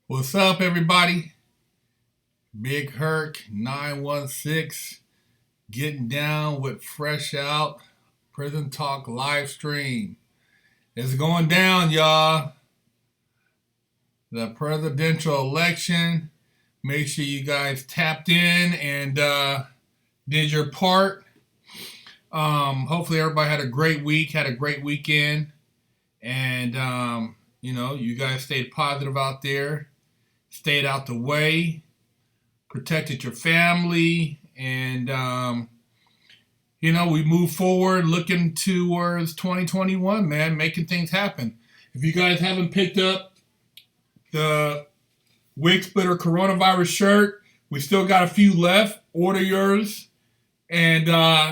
What's up, everybody? Big Herc 916 getting down with Fresh Out Prison Talk live stream. It's going down, y'all. The presidential election. Make sure you guys tapped in and did your part. Hopefully, everybody had a great week, had a great weekend, and you guys stayed positive out there, stayed out the way, protected your family, and we move forward looking towards 2021, man, making things happen. If you guys haven't picked up the Wigsplitter coronavirus shirt, we still got a few left. Order yours and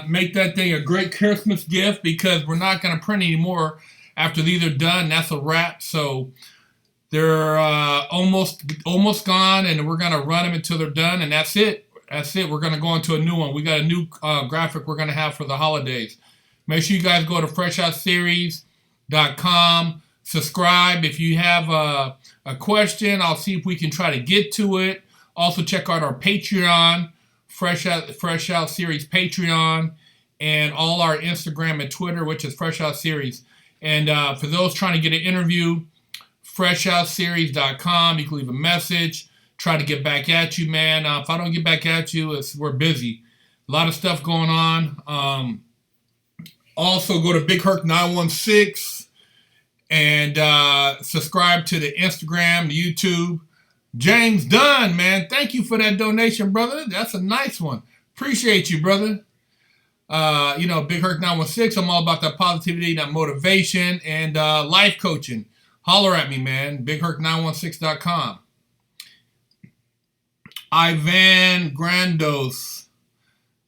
make that thing a great Christmas gift, because we're not going to print anymore after these are done. That's a wrap. So they're almost gone, and we're going to run them until they're done, and that's it. That's it. We're going to go into a new one. We got a new graphic we're going to have for the holidays. Make sure you guys go to freshoutseries.com. Subscribe. If you have a question, I'll see if we can try to get to it. Also, check out our Patreon, Fresh Out Series Patreon, and all our Instagram and Twitter, which is Fresh Out Series. And for those trying to get an interview, freshoutseries.com. You can leave a message. Try to get back at you, man. If I don't get back at you, we're busy. A lot of stuff going on. Also, go to Big Herc 916 and subscribe to the Instagram, the YouTube. James Dunn, man, thank you for that donation, brother. That's a nice one. Appreciate you, brother. Big Herc 916. I'm all about that positivity, that motivation, and life coaching. Holler at me, man. BigHerc916.com. Ivan Grandos,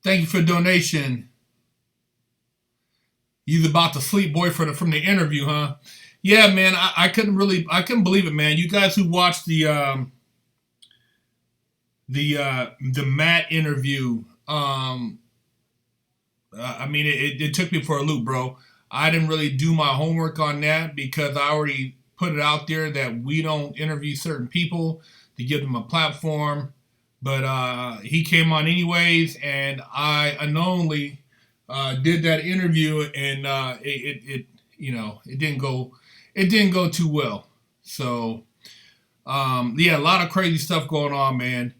thank you for the donation. He's about to sleep, boy, from the interview, huh? Yeah, man. I couldn't believe it, man. You guys who watched the Matt interview, it took me for a loop, bro. I didn't really do my homework on that because I already put it out there that we don't interview certain people to give them a platform. But he came on anyways, and I unknowingly did that interview, and it didn't go too well. So a lot of crazy stuff going on, man.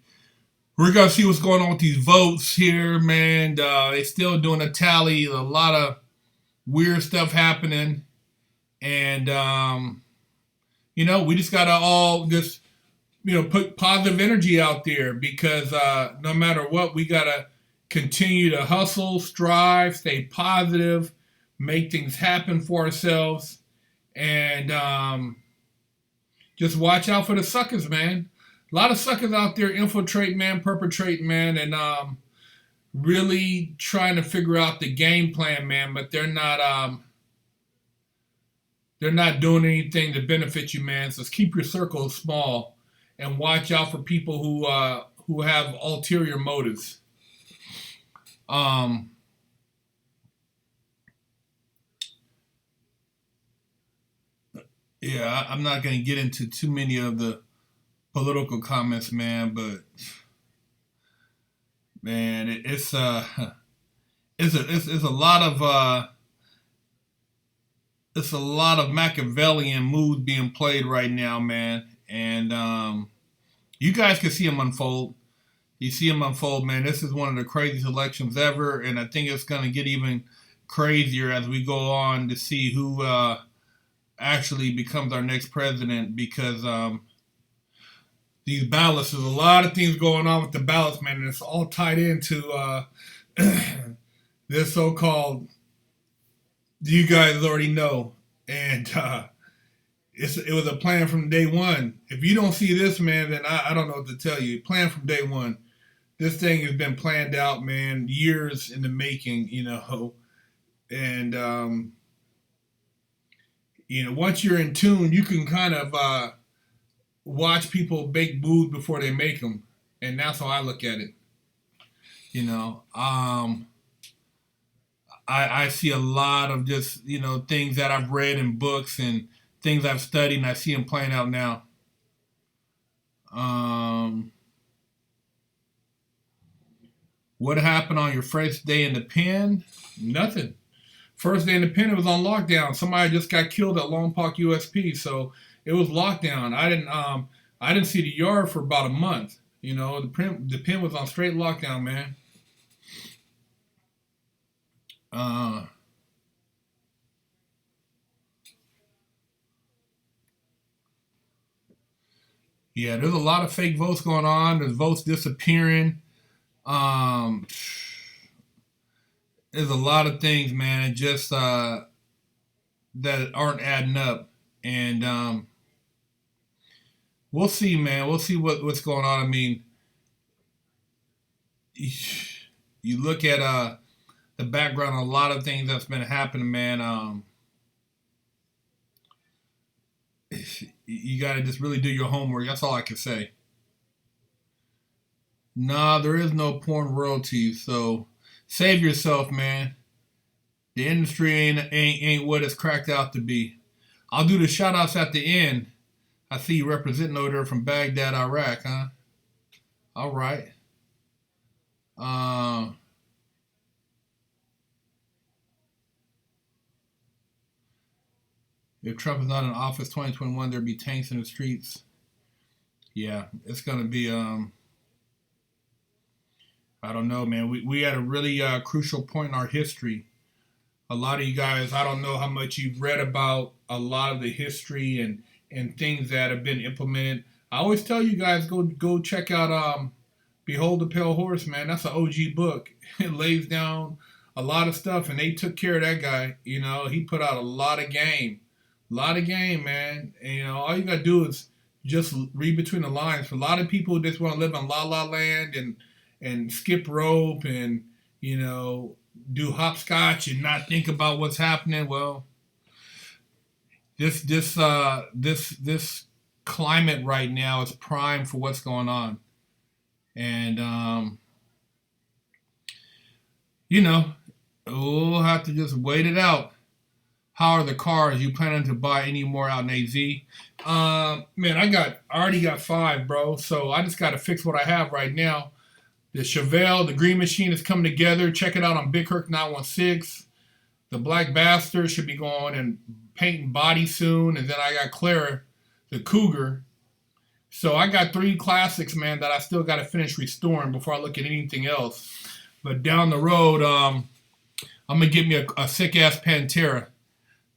We're gonna see what's going on with these votes here, man. They're still doing a tally. A lot of weird stuff happening, and we just gotta all just put positive energy out there, because no matter what, we gotta continue to hustle, strive, stay positive, make things happen for ourselves, and just watch out for the suckers, man. A lot of suckers out there infiltrating, man, perpetrating, man, and really trying to figure out the game plan, man. But they're not doing anything to benefit you, man. So keep your circle small and watch out for people who have ulterior motives. I'm not going to get into too many of the political comments, man, but man, it's a lot of Machiavellian moves being played right now, man, and you guys can see them unfold. You see them unfold, man. This is one of the craziest elections ever, and I think it's going to get even crazier as we go on to see who actually becomes our next president, because these ballots, there's a lot of things going on with the ballots, man, and it's all tied into this so-called, you guys already know, and it was a plan from day one. If you don't see this, man, then I don't know what to tell you. Plan from day one. This thing has been planned out, man, years in the making, and once you're in tune, you can kind of watch people make moves before they make them, and that's how I look at it. I see a lot of just things that I've read in books and things I've studied, and I see them playing out now. What happened on your first day in the pen? Nothing. First day in the pen, it was on lockdown. Somebody just got killed at Long Park USP, so it was lockdown. I didn't see the yard for about a month. You know, the pen was on straight lockdown, man. Uh, yeah, there's a lot of fake votes going on. There's votes disappearing. Um, there's a lot of things, man, just that aren't adding up, and we'll see, man. We'll see what's going on. I mean, you look at the background on a lot of things that's been happening, man. You got to just really do your homework. That's all I can say. Nah, there is no porn royalties, so save yourself, man. The industry ain't what it's cracked out to be. I'll do the shout outs at the end. I see you representing over there from Baghdad, Iraq, huh? All right. Uh, if Trump is not in office 2021, there'll be tanks in the streets. Yeah, it's gonna be I don't know, man. We at a really crucial point in our history. A lot of you guys, I don't know how much you've read about a lot of the history and things that have been implemented. I always tell you guys go check out Behold the Pale Horse, man. That's an OG book. It lays down a lot of stuff, and they took care of that guy. You know, he put out a lot of game, man. And, you know, all you gotta do is just read between the lines. For a lot of people, just want to live in La La Land and skip rope and do hopscotch and not think about what's happening. Well, this climate right now is prime for what's going on, and you know we'll have to just wait it out. How are the cars? You planning to buy any more out in AZ? Man, I already got 5, bro. So I just got to fix what I have right now. The Chevelle, the Green Machine is coming together. Check it out on Big Herc 916. The Black Bastard should be going and painting body soon. And then I got Clara, the Cougar. So I got 3 classics, man, that I still got to finish restoring before I look at anything else. But down the road, I'm going to get me a sick-ass Pantera.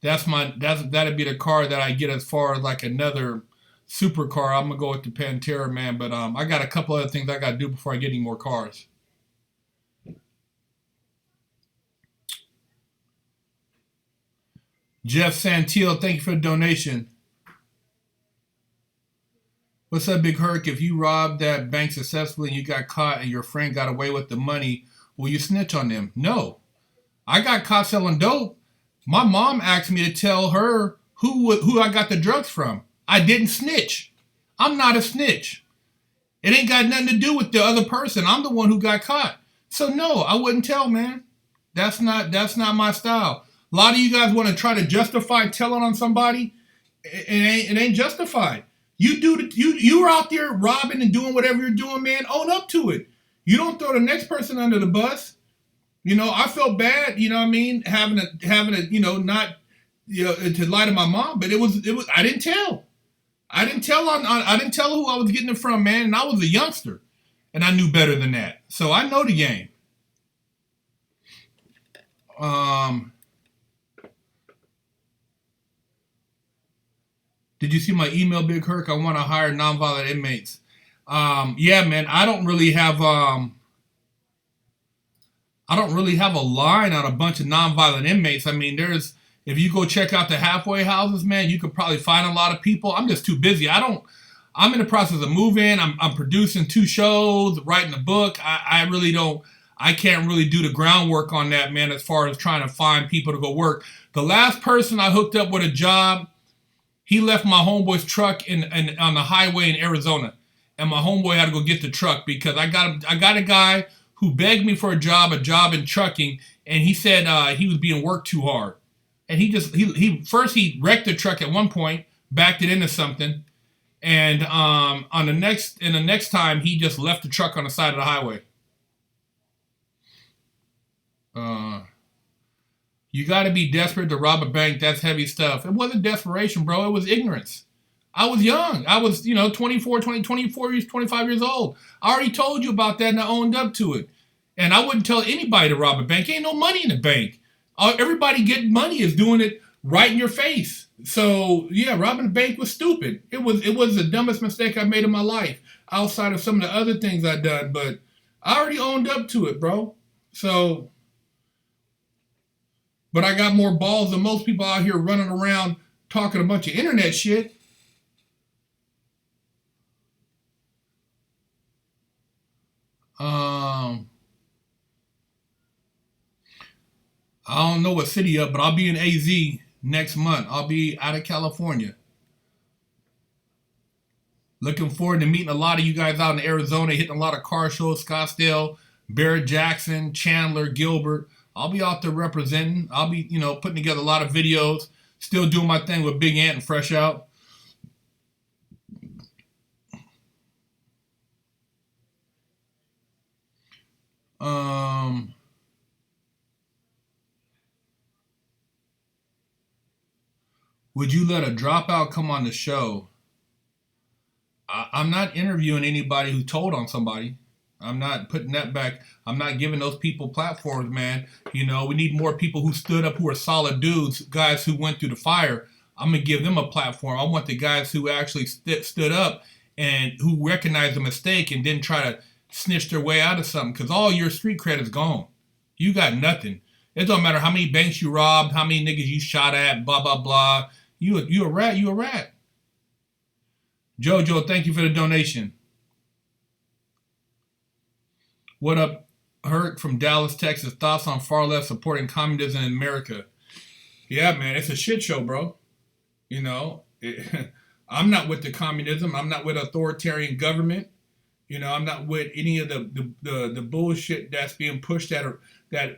That'd be the car that I get as far as like another supercar. I'm gonna go with the Pantera, man. But I got a couple other things I gotta do before I get any more cars. Jeff Santil, thank you for the donation. What's up, Big Herc? If you robbed that bank successfully and you got caught and your friend got away with the money, will you snitch on them? No. I got caught selling dope. My mom asked me to tell her who I got the drugs from. I didn't snitch. I'm not a snitch. It ain't got nothing to do with the other person. I'm the one who got caught. So no, I wouldn't tell, man. That's not my style. A lot of you guys want to try to justify telling on somebody. It ain't justified. You were out there robbing and doing whatever you're doing, man. Own up to it. You don't throw the next person under the bus. I felt bad, what I mean, having a, not, to lie to my mom, but it was, I didn't tell. I didn't tell I didn't tell her who I was getting it from, man, and I was a youngster, and I knew better than that. So I know the game. Did you see my email, Big Herc? I want to hire nonviolent inmates. Yeah, man, I don't really have a line on a bunch of nonviolent inmates. I mean, if you go check out the halfway houses, man, you could probably find a lot of people. I'm just too busy. I'm in the process of moving. I'm producing 2 shows, writing a book. I can't really do the groundwork on that, man, as far as trying to find people to go work. The last person I hooked up with a job, he left my homeboy's truck on the highway in Arizona. And my homeboy had to go get the truck because I got a guy who begged me for a job in trucking, and he said he was being worked too hard. And he wrecked the truck at one point, backed it into something, And on the next time, he just left the truck on the side of the highway. You got to be desperate to rob a bank. That's heavy stuff. It wasn't desperation, bro. It was ignorance. I was young. I was, 25 years old. I already told you about that and I owned up to it. And I wouldn't tell anybody to rob a bank. Ain't no money in the bank. Everybody getting money is doing it right in your face. So, yeah, robbing a bank was stupid. It was the dumbest mistake I made in my life outside of some of the other things I've done. But I already owned up to it, bro. So, but I got more balls than most people out here running around talking a bunch of internet shit. I don't know what city up, but I'll be in AZ next month. I'll be out of California. Looking forward to meeting a lot of you guys out in Arizona, hitting a lot of car shows, Scottsdale, Barrett Jackson, Chandler, Gilbert. I'll be out there representing. I'll be, putting together a lot of videos. Still doing my thing with Big Ant and Fresh Out. Would you let a dropout come on the show? I'm not interviewing anybody who told on somebody. I'm not putting that back. I'm not giving those people platforms, man. We need more people who stood up, who are solid dudes, guys who went through the fire. I'm going to give them a platform. I want the guys who actually stood up and who recognized a mistake and didn't try to snitch their way out of something, because all your street cred is gone. You got nothing. It don't matter how many banks you robbed, how many niggas you shot at, blah, blah, blah. You a rat, you a rat. Jojo, thank you for the donation. What up, Herc from Dallas, Texas? Thoughts on far left supporting communism in America? Yeah, man, it's a shit show, bro. I'm not with the communism. I'm not with authoritarian government. I'm not with any of the bullshit that's being pushed that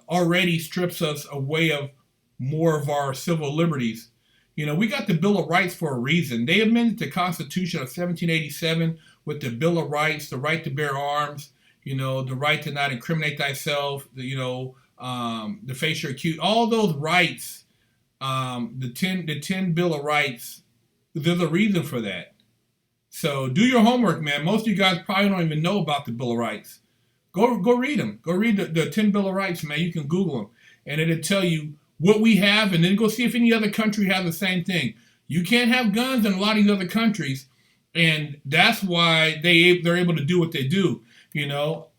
already strips us away of more of our civil liberties. We got the Bill of Rights for a reason. They amended the Constitution of 1787 with the Bill of Rights, the right to bear arms, the right to not incriminate thyself, the face your accused, all those rights, the 10 Bill of Rights, there's a reason for that. So do your homework, man. Most of you guys probably don't even know about the Bill of Rights. Go read them. Go read the 10 Bill of Rights, man. You can Google them. And it'll tell you what we have, and then go see if any other country has the same thing. You can't have guns in a lot of these other countries, and that's why they're able to do what they do.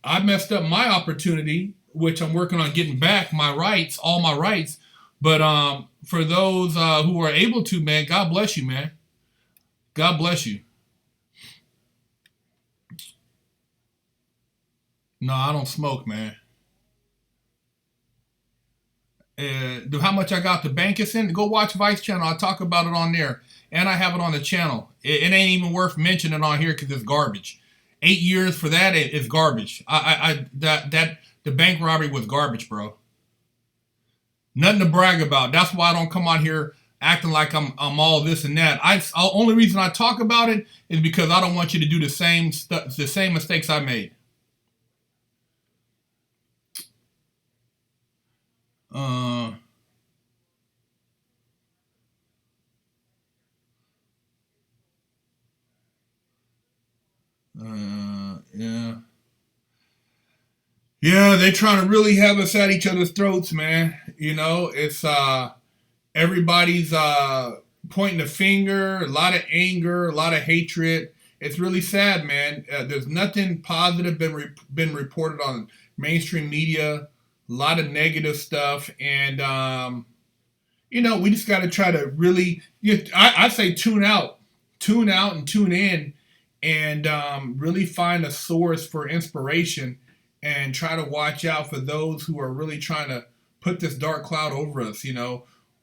I messed up my opportunity, which I'm working on getting back my rights, all my rights. But for those who are able to, man, God bless you, man. God bless you. No, I don't smoke, man. How much I got the bank is in? Go watch Vice Channel. I talk about it on there, and I have it on the channel. It ain't even worth mentioning on here because it's garbage. 8 years for that is garbage. The bank robbery was garbage, bro. Nothing to brag about. That's why I don't come on here acting like I'm all this and that. Only reason I talk about it is because I don't want you to do the same mistakes I made. Yeah. Yeah, they trying to really have us at each other's throats, man. It's everybody's pointing a finger, a lot of anger, a lot of hatred. It's really sad, man. There's nothing positive been reported on mainstream media. A lot of negative stuff, and we just got to try to really. I say tune out, and tune in, and really find a source for inspiration, and try to watch out for those who are really trying to put this dark cloud over us.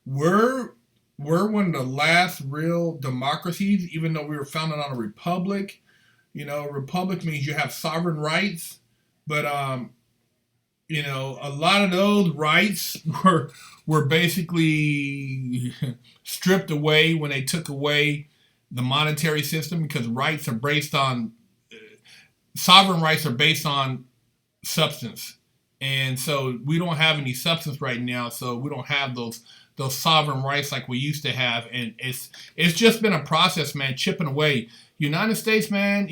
We're one of the last real democracies, even though we were founded on a republic. A republic means you have sovereign rights, but a lot of those rights were basically stripped away when they took away the monetary system, because rights are based on sovereign rights are based on substance. And so we don't have any substance right now, so we don't have those sovereign rights like we used to have. And it's just been a process, man, chipping away. United States, man,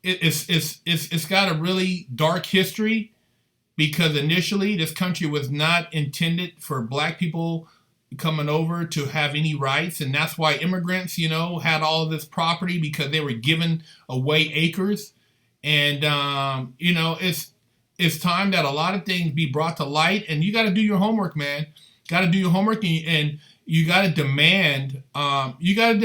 it's got a really dark history, because initially this country was not intended for black people coming over to have any rights, and that's why immigrants, had all of this property, because they were giving away acres. And it's time that a lot of things be brought to light, and you got to do your homework, man. Got to do your homework, and you got to demand. You got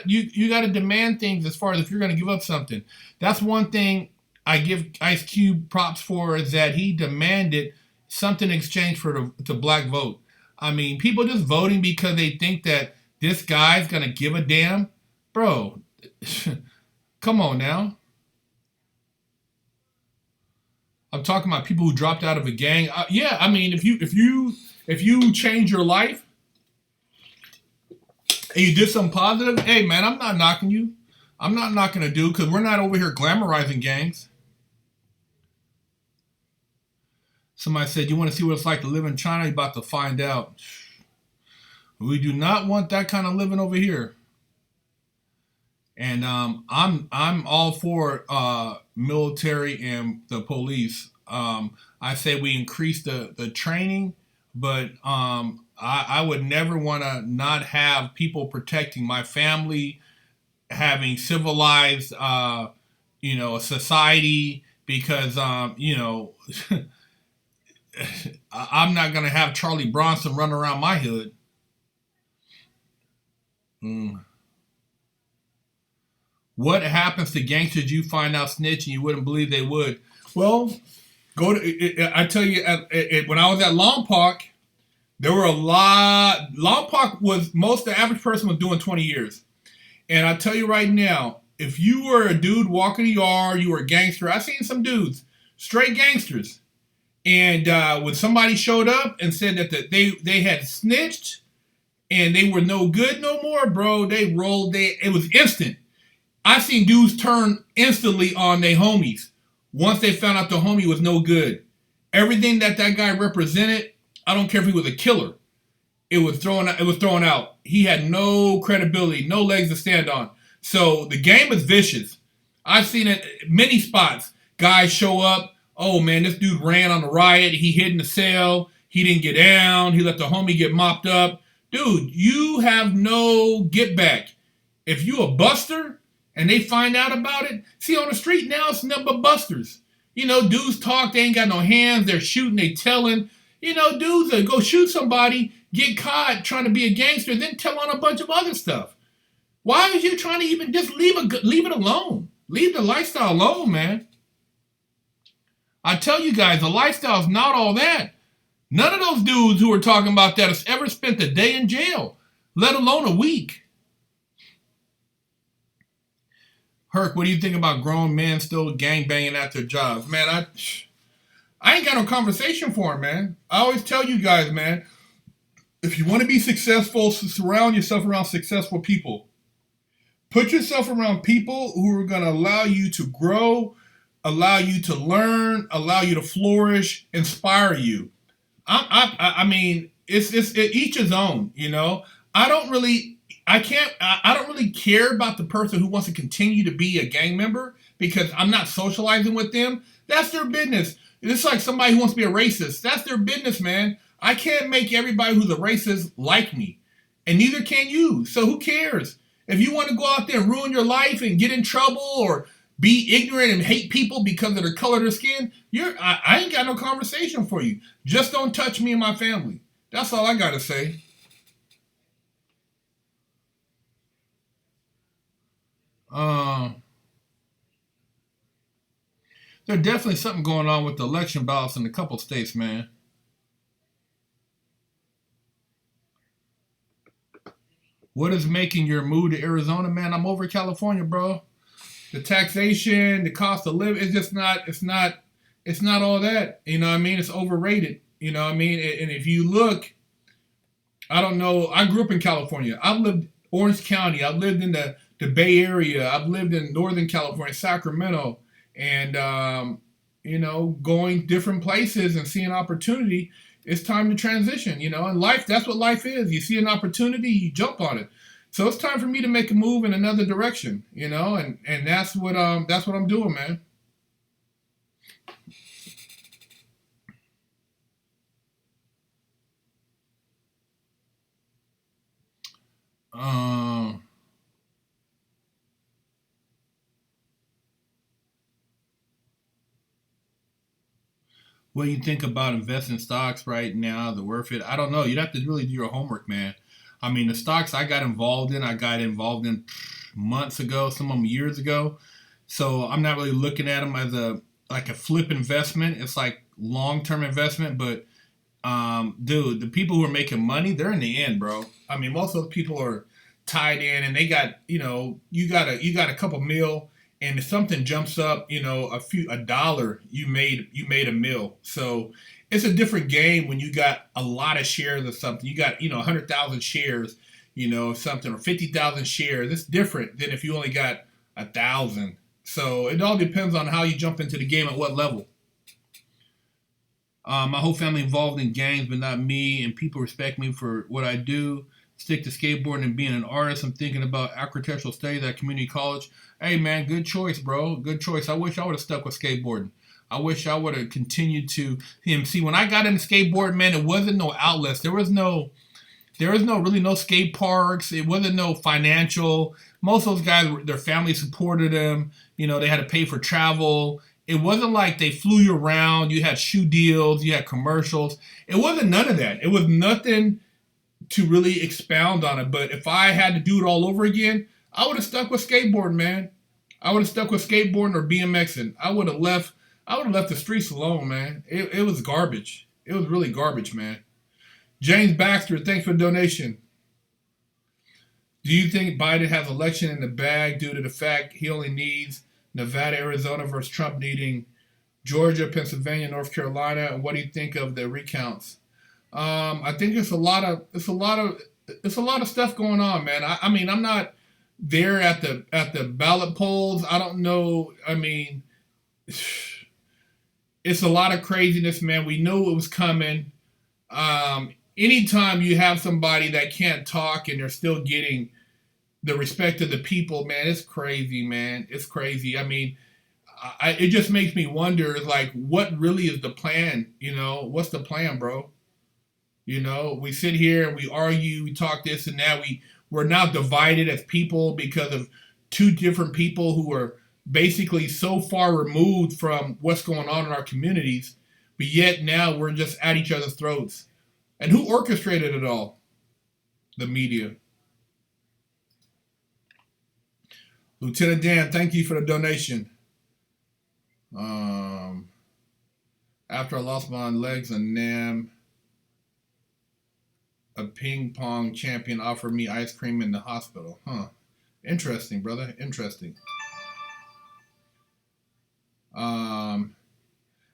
to demand things, as far as if you're going to give up something. That's one thing I give Ice Cube props for, is that he demanded something in exchange for the black vote. I mean, people just voting because they think that this guy's going to give a damn, bro. Come on now. I'm talking about people who dropped out of a gang. Yeah, I mean, if you change your life and you did something positive, hey man, I'm not knocking you. I'm not knocking a dude, because we're not over here glamorizing gangs. Somebody said, you want to see what it's like to live in China? You're about to find out. We do not want that kind of living over here. And I'm all for military and the police. I say we increase the training, but I would never want to not have people protecting my family, having civilized a society, because I'm not gonna have Charlie Bronson run around my hood. What happens to gangsters you find out snitching? You wouldn't believe they would. Well, I tell you, when I was at Lompoc, there were a lot. Lompoc was, most the average person was doing 20 years. And I tell you right now, if you were a dude walking the yard, you were a gangster. I've seen some dudes, straight gangsters. And when somebody showed up and said that they had snitched and they were no good no more, bro, they rolled. It was instant. I seen dudes turn instantly on their homies once they found out the homie was no good. Everything that guy represented, I don't care if he was a killer, it was thrown out. He had no credibility, no legs to stand on. So the game is vicious. I've seen it many spots. Guys show up. Oh man, this dude ran on the riot. He hid in the cell. He didn't get down. He let the homie get mopped up. Dude, you have no get back. If you a buster and they find out about it, see, on the street now it's nothing but busters. Dudes talk, they ain't got no hands, they're shooting, they telling. Dudes that go shoot somebody, get caught trying to be a gangster, then tell on a bunch of other stuff. Why is you trying to even just leave it alone? Leave the lifestyle alone, man. I tell you guys, the lifestyle's not all that. None of those dudes who are talking about that has ever spent a day in jail, let alone a week. Herc, what do you think about grown men still gangbanging at their jobs? Man, I ain't got no conversation for them, man. I always tell you guys, man, if you want to be successful, surround yourself around successful people. Put yourself around people who are going to allow you to grow, allow you to learn, allow you to flourish, inspire you. I mean, it's each his own, I don't really care about the person who wants to continue to be a gang member, because I'm not socializing with them. That's their business. It's like somebody who wants to be a racist. That's their business, man. I can't make everybody who's a racist like me, and neither can you. So who cares? If you want to go out there and ruin your life and get in trouble or be ignorant and hate people because of the color of their skin, I ain't got no conversation for you. Just don't touch me and my family. That's all I got to say. There's definitely something going on with the election ballots in a couple states, man. What is making your move to Arizona, man? I'm over California, bro. The taxation, the cost of living, it's not all that. You know what I mean? It's overrated. You know what I mean? And if you look, I don't know, I grew up in California. I've lived Orange County. I've lived in the Bay Area. I've lived in Northern California, Sacramento, and going different places and seeing opportunity. It's time to transition, and life, that's what life is. You see an opportunity, you jump on it. So it's time for me to make a move in another direction, and that's what I'm doing, man. Um, what do you think about investing in stocks right now? The worth it? I don't know. You'd have to really do your homework, man. I mean, the stocks I got involved in months ago, some of them years ago. So I'm not really looking at them as a flip investment. It's like long term investment, but dude, the people who are making money, they're in the end, bro. I mean, most of those people are tied in, and they got, you got a couple mil, and if something jumps up, a dollar, you made a mil. So it's a different game when you got a lot of shares of something. You got 100,000 shares, of something, or 50,000 shares. It's different than if you only got 1,000. So it all depends on how you jump into the game at what level. My whole family involved in gangs, but not me, and people respect me for what I do. Stick to skateboarding and being an artist. I'm thinking about architectural studies at community college. Hey, man, good choice, bro. Good choice. I wish I would have stuck with skateboarding. I wish I would have continued to see when I got into skateboarding, man, it wasn't no outlets. There was no really no skate parks. It wasn't no financial. Most of those guys, their family supported them. They had to pay for travel. It wasn't like they flew you around. You had shoe deals. You had commercials. It wasn't none of that. It was nothing to really expound on it. But if I had to do it all over again, I would have stuck with skateboarding, man. I would have stuck with skateboarding or BMXing. I would have left. I would have left the streets alone, man. It was garbage. It was really garbage, man. James Baxter, thanks for the donation. Do you think Biden has election in the bag due to the fact he only needs Nevada, Arizona versus Trump needing Georgia, Pennsylvania, North Carolina? And what do you think of the recounts? I think it's a lot of stuff going on, man. I mean, I'm not there at the ballot polls. I don't know. I mean, it's a lot of craziness, man. We knew it was coming. Anytime you have somebody that can't talk and they're still getting the respect of the people, man, it's crazy, man. It's crazy. I mean, it just makes me wonder, like, what really is the plan? What's the plan, bro? We sit here and we argue, we talk this and that. We're now divided as people because of two different people who are basically so far removed from what's going on in our communities, but yet now we're just at each other's throats. And who orchestrated it all? The media. Lieutenant Dan, thank you for the donation. After I lost my legs in NAM, a ping pong champion offered me ice cream in the hospital. Huh. Interesting, brother. Interesting. Manly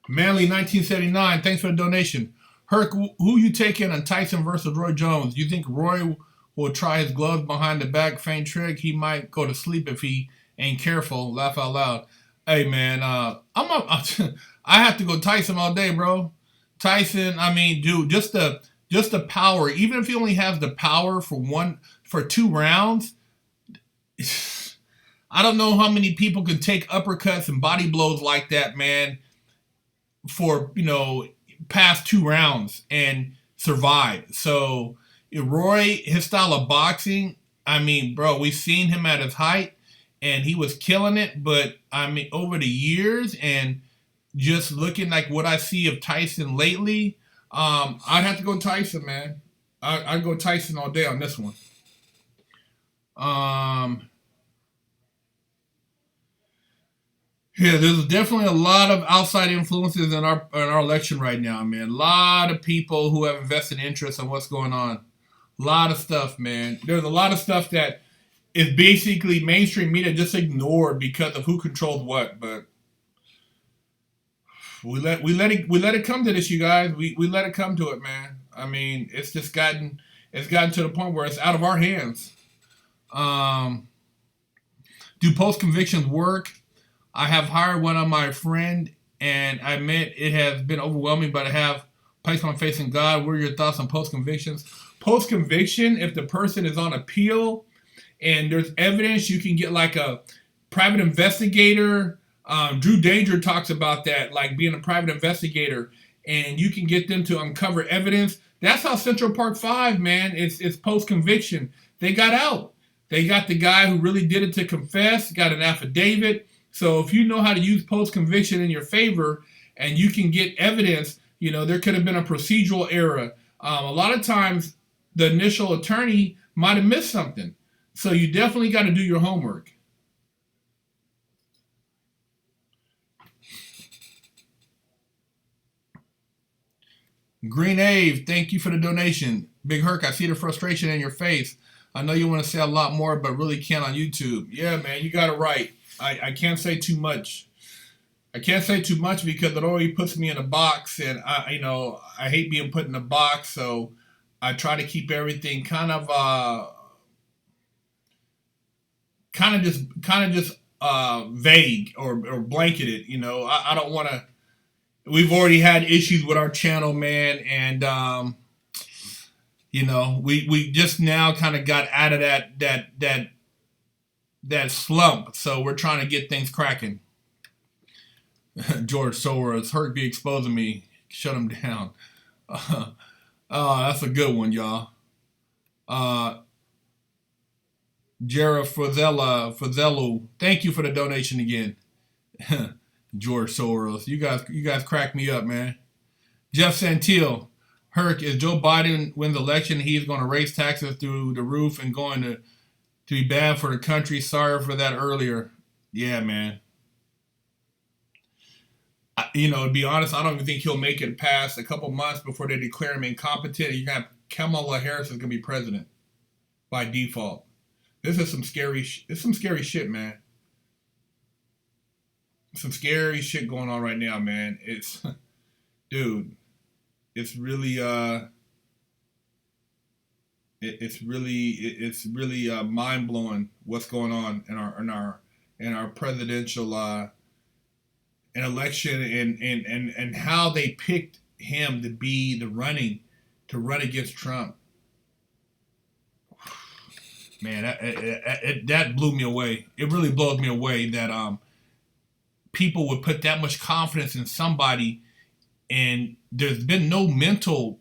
1979, thanks for the donation. Herc, who you taking on Tyson versus Roy Jones? Do you think Roy will try his gloves behind the back, feint trick? He might go to sleep if he ain't careful. Laugh out loud. Hey, man, I have to go Tyson all day, bro. Tyson, I mean, dude, just the power. Even if he only has the power for 2 rounds, I don't know how many people can take uppercuts and body blows like that, man, for, past 2 rounds and survive. So Roy, his style of boxing, I mean, bro, we've seen him at his height and he was killing it. But I mean, over the years and just looking like what I see of Tyson lately, I'd have to go Tyson, man. I'd go Tyson all day on this one. Yeah, there's definitely a lot of outside influences in our election right now, man. A lot of people who have invested interest in what's going on. A lot of stuff, man. There's a lot of stuff that is basically mainstream media just ignored because of who controls what. But we let it come to this, you guys. We let it come to it, man. I mean, it's gotten to the point where it's out of our hands. Um, do post convictions work? I have hired one of my friend, and I admit it has been overwhelming, but I have placed my faith in God. What are your thoughts on post convictions? Post conviction, if the person is on appeal and there's evidence, you can get like a private investigator. Drew Danger talks about that, like being a private investigator, and you can get them to uncover evidence. That's how Central Park 5, man, it's post conviction. They got out. They got the guy who really did it to confess, got an affidavit. So if you know how to use post conviction in your favor and you can get evidence, there could have been a procedural error. A lot of times the initial attorney might have missed something. So you definitely got to do your homework. Green Ave, thank you for the donation. Big Herc, I see the frustration in your face. I know you want to say a lot more, but really can't on YouTube. Yeah, man, you got it right. I can't say too much. I can't say too much because it already puts me in a box, and I hate being put in a box. So I try to keep everything kind of just vague or blanketed. I don't want to. We've already had issues with our channel, man, and we just now kind of got out of that slump. So we're trying to get things cracking. George Soros, Herc be exposing me. Shut him down. Oh, that's a good one, y'all. Jera Frizzello, thank you for the donation again. George Soros, you guys crack me up, man. Jeff Santil, Herc, if Joe Biden wins the election, he's going to raise taxes through the roof and going to be bad for the country. Sorry for that earlier. Yeah, man. To be honest, I don't even think he'll make it past a couple months before they declare him incompetent. You're going to have Kamala Harris is going to be president by default. This is some scary shit, man. Some scary shit going on right now, man. Dude, it's really mind blowing what's going on in our presidential an election and how they picked him to run against Trump. Man, that blew me away. It really blows me away that people would put that much confidence in somebody, and there's been no mental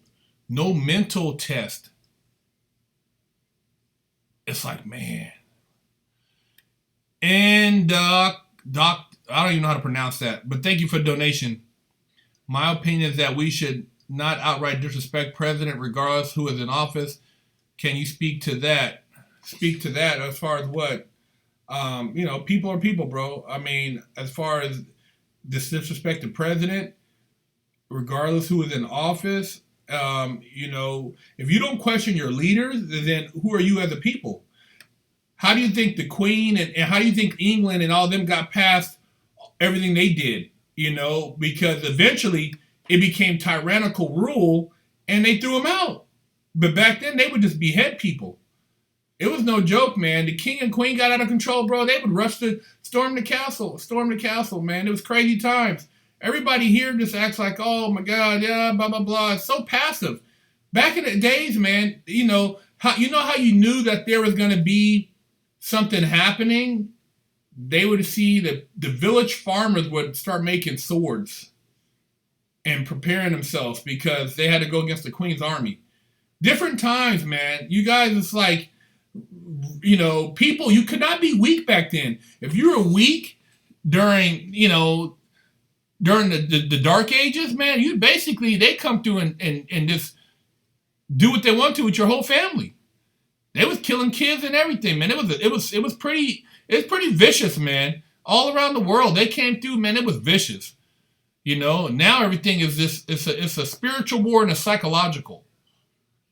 test. It's like, man. And Doc, I don't even know how to pronounce that, but thank you for the donation. My opinion is that we should not outright disrespect president regardless who is in office. Can you speak to that? Speak to that as far as what? People are people, bro. I mean, as far as disrespect the president, regardless who is in office, if you don't question your leaders, then who are you as a people? How do you think the Queen and how do you think England and all of them got past everything they did? Because eventually it became tyrannical rule and they threw them out. But back then they would just behead people. It was no joke, man. The king and queen got out of control, bro. They would rush to storm the castle, man. It was crazy times. Everybody here just acts like, oh my God, yeah, blah, blah, blah. It's so passive. Back in the days, man, how you knew that there was going to be something happening? They would see the village farmers would start making swords and preparing themselves because they had to go against the queen's army. Different times, man. You guys, it's like, people, you could not be weak back then. If you were weak during the dark ages, man, they come through and just do what they want to with your whole family. They was killing kids and everything, man. It was pretty vicious, man. All around the world, they came through, man. It was vicious. Now everything is this. It's a spiritual war and a psychological.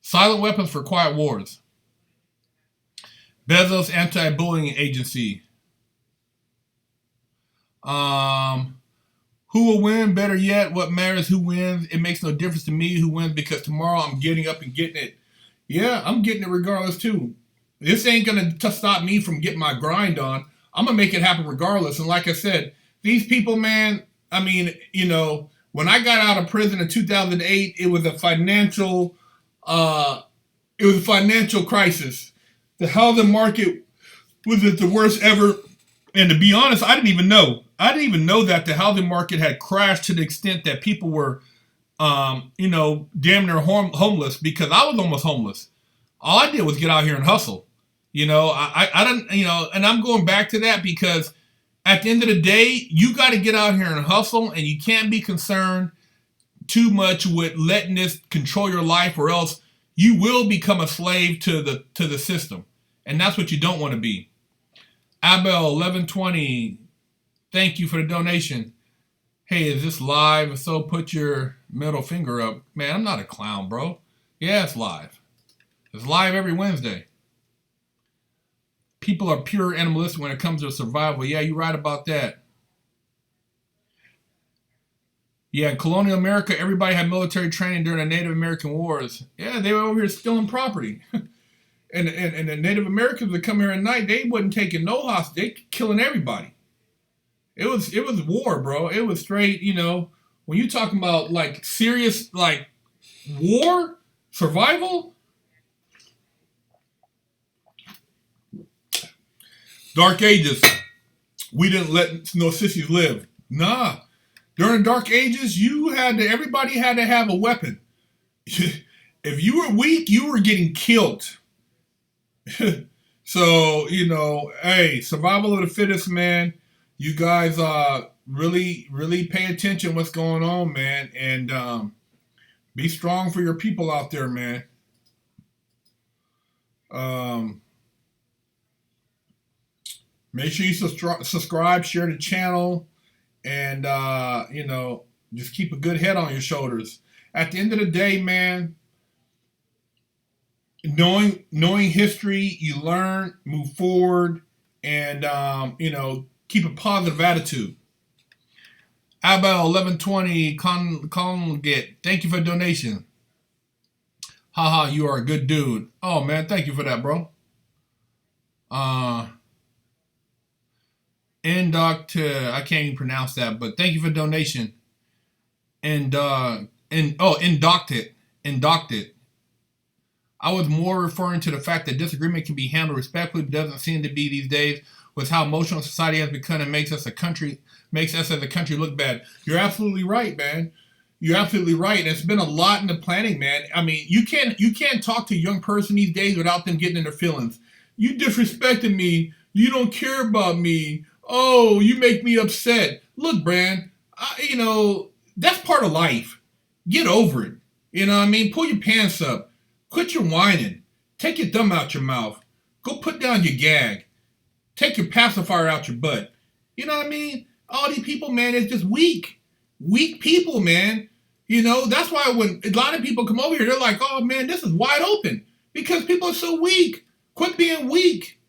Silent weapons for quiet wars. Bezos anti-bullying agency. Who will win? Better yet, what matters who wins? It makes no difference to me who wins because tomorrow I'm getting up and getting it. Yeah, I'm getting it regardless too. This ain't going to stop me from getting my grind on. I'm going to make it happen regardless. And like I said, these people, man, I mean, when I got out of prison in 2008, it was a financial crisis. The housing market was at the worst ever. And to be honest, I didn't even know. I didn't even know that the housing market had crashed to the extent that people were, damn near homeless, because I was almost homeless. All I did was get out here and hustle. I don't, and I'm going back to that because at the end of the day, you got to get out here and hustle, and you can't be concerned too much with letting this control your life, or else you will become a slave to the system. And that's what you don't want to be. Abel 1120, thank you for the donation. Hey, is this live? If so, put your middle finger up. Man, I'm not a clown, bro. Yeah, it's live. It's live every Wednesday. People are pure animalistic when it comes to survival. Yeah, you're right about that. Yeah, in colonial America, everybody had military training during the Native American wars. Yeah, they were over here stealing property. and the Native Americans would come here at night. They wasn't taking no hostage. They killing everybody. It was war, bro. It was straight, when you talking about like serious like war, survival. Dark Ages, we didn't let no sissies live. Nah. During the Dark Ages, everybody had to have a weapon. If you were weak, you were getting killed. So, hey, survival of the fittest, man. You guys really, really pay attention what's going on, man. And be strong for your people out there, man. Make sure you subscribe, share the channel, and, just keep a good head on your shoulders. At the end of the day, man, knowing history, you learn, move forward, and, keep a positive attitude. Abel 1120, Congate, thank you for the donation. Haha, you are a good dude. Oh, man, thank you for that, bro. Indoctor, I can't even pronounce that, but thank you for the donation. Indocted. I was more referring to the fact that disagreement can be handled respectfully, but doesn't seem to be these days, with how emotional society has become and makes us as a country look bad. You're absolutely right, man. You're absolutely right. And it's been a lot in the planning, man. I mean, you can't talk to a young person these days without them getting in their feelings. You disrespected me. You don't care about me. Oh, you make me upset. Look, Brand, that's part of life. Get over it. You know what I mean? Pull your pants up. Quit your whining. Take your thumb out your mouth. Go put down your gag. Take your pacifier out your butt. You know what I mean? All these people, man, it's just weak. Weak people, man. That's why when a lot of people come over here, they're like, oh, man, this is wide open. Because people are so weak. Quit being weak.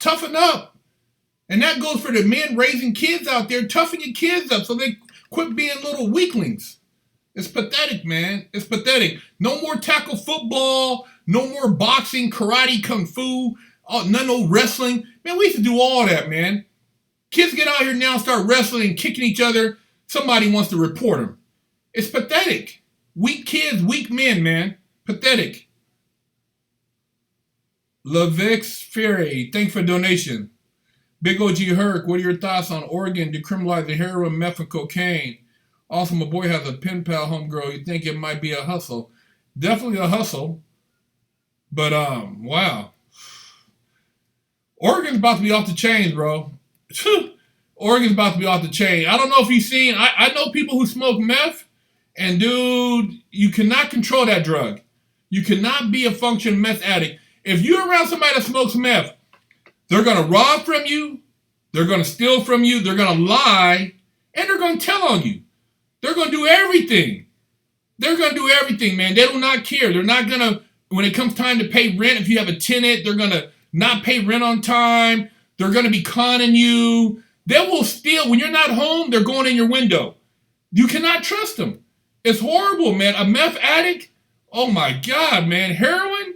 Toughen up. And that goes for the men raising kids out there. Toughen your kids up so they quit being little weaklings. It's pathetic, man. It's pathetic. No more tackle football. No more boxing, karate, kung fu. No wrestling. Man, we used to do all that, man. Kids get out here now and start wrestling and kicking each other. Somebody wants to report them. It's pathetic. Weak kids, weak men, man. Pathetic. Lavix Ferry, thanks for donation. Big OG Herc, what are your thoughts on Oregon decriminalizing heroin, meth, and cocaine? Also, my boy has a pen pal homegirl. You think it might be a hustle? Definitely a hustle. But, wow. Oregon's about to be off the chains, bro. Oregon's about to be off the chain. I don't know if you've seen, I know people who smoke meth, and dude, you cannot control that drug. You cannot be a functioning meth addict. If you're around somebody that smokes meth, they're going to rob from you, they're going to steal from you, they're going to lie, and they're going to tell on you. They're going to do everything. They're going to do everything, man. They do not care. They're not going to, when it comes time to pay rent, if you have a tenant, they're going to not pay rent on time. They're going to be conning you. They will steal. When you're not home, they're going in your window. You cannot trust them. It's horrible, man. A meth addict, oh my God, man. Heroin?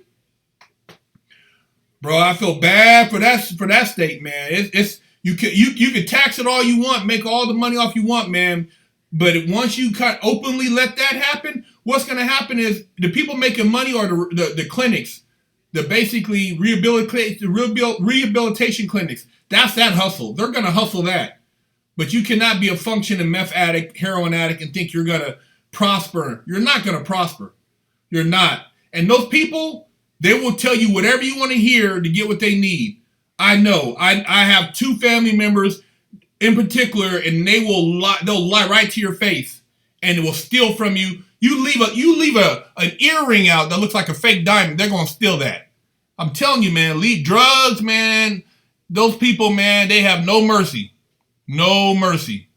Bro, I feel bad for that state, man. It's you can tax it all you want, make all the money off you want, man. But once you openly let that happen, what's going to happen is the people making money are the clinics, the basically rehabilitation clinics. That's that hustle. They're going to hustle that. But you cannot be a functioning meth addict, heroin addict, and think you're going to prosper. You're not going to prosper. You're not. And those people, they will tell you whatever you want to hear to get what they need. I know. I have 2 family members in particular, and they'll lie right to your face, and it will steal from you. You leave an earring out that looks like a fake diamond, they're gonna steal that. I'm telling you, man. Leave drugs, man. Those people, man, they have no mercy. No mercy.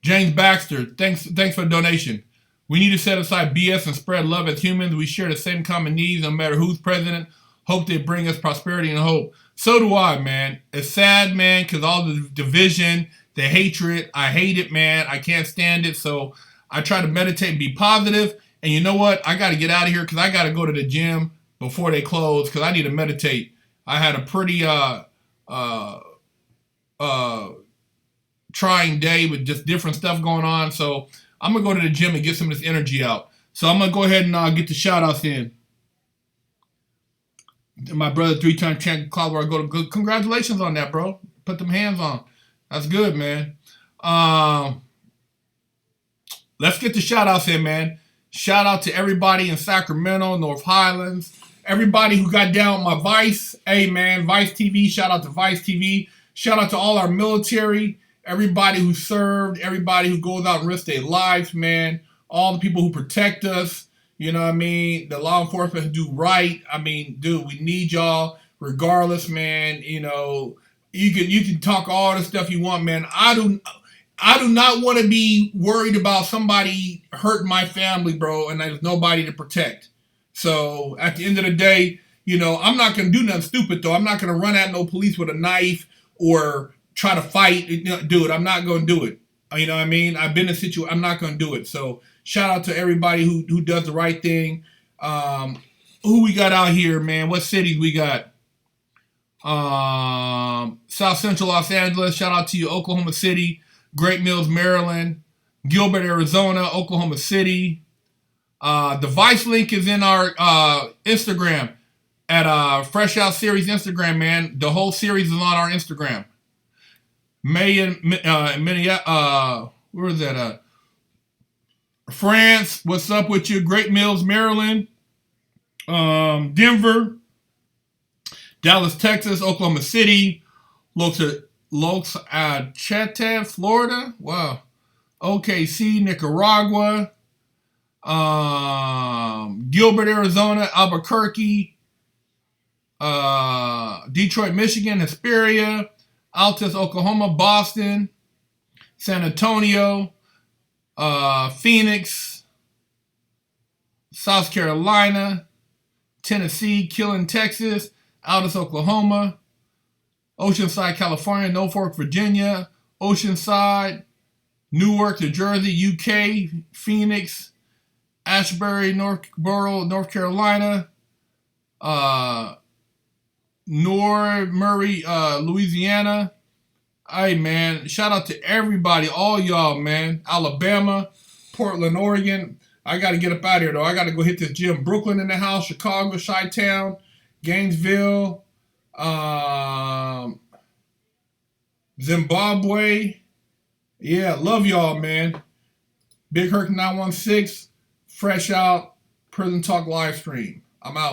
James Baxter, thanks for the donation. We need to set aside BS and spread love as humans. We share the same common needs no matter who's president. Hope they bring us prosperity and hope. So do I, man. It's sad, man, because all the division, the hatred, I hate it, man. I can't stand it. So I try to meditate and be positive. And you know what? I got to get out of here because I got to go to the gym before they close because I need to meditate. I had a pretty trying day with just different stuff going on. So I'm going to go to the gym and get some of this energy out. So I'm going to go ahead and get the shout-outs in. My brother, 3-time champion, Cloudware, congratulations on that, bro. Put them hands on. That's good, man. Let's get the shout-outs in, man. Shout out to everybody in Sacramento, North Highlands. Everybody who got down my Vice. Hey, man, Vice TV. Shout out to Vice TV. Shout out to all our military. Everybody who served. Everybody who goes out and risks their lives, man. All the people who protect us. You know what I mean? The law enforcement who do right. I mean, dude, we need y'all regardless, man. You know, you can talk all the stuff you want, man. I do not want to be worried about somebody hurting my family, bro, and there's nobody to protect. So at the end of the day, you know, I'm not going to do nothing stupid, though. I'm not going to run at no police with a knife or try to fight. Dude, I'm not going to do it. You know what I mean? I've been in a situation. I'm not going to do it. So shout out to everybody who does the right thing. Who we got out here, man? What cities we got? South Central Los Angeles. Shout out to you. Oklahoma City. Great Mills, Maryland. Gilbert, Arizona. Oklahoma City. The Vice link is in our Instagram at Fresh Out Series Instagram, man. The whole series is on our Instagram. May and Minneapolis, where is that? France, what's up with you? Great Mills, Maryland. Denver. Dallas, Texas. Oklahoma City. Los Angeles, Florida. Wow. OKC, Nicaragua. Gilbert, Arizona. Albuquerque. Detroit, Michigan. Hesperia. Altus, Oklahoma. Boston. San Antonio. Phoenix. South Carolina. Tennessee. Killen, Texas. Altus, Oklahoma. Oceanside, California. Norfolk, Virginia. Oceanside. Newark, New Jersey. UK. Phoenix. Ashbury, North Carolina. North Murray, Louisiana. Hey, man, shout out to everybody, all y'all, man. Alabama, Portland, Oregon. I got to get up out of here, though. I got to go hit this gym. Brooklyn in the house, Chicago, Chi-Town, Gainesville, Zimbabwe. Yeah, love y'all, man. Big Herc 916, Fresh Out, Prison Talk live stream. I'm out.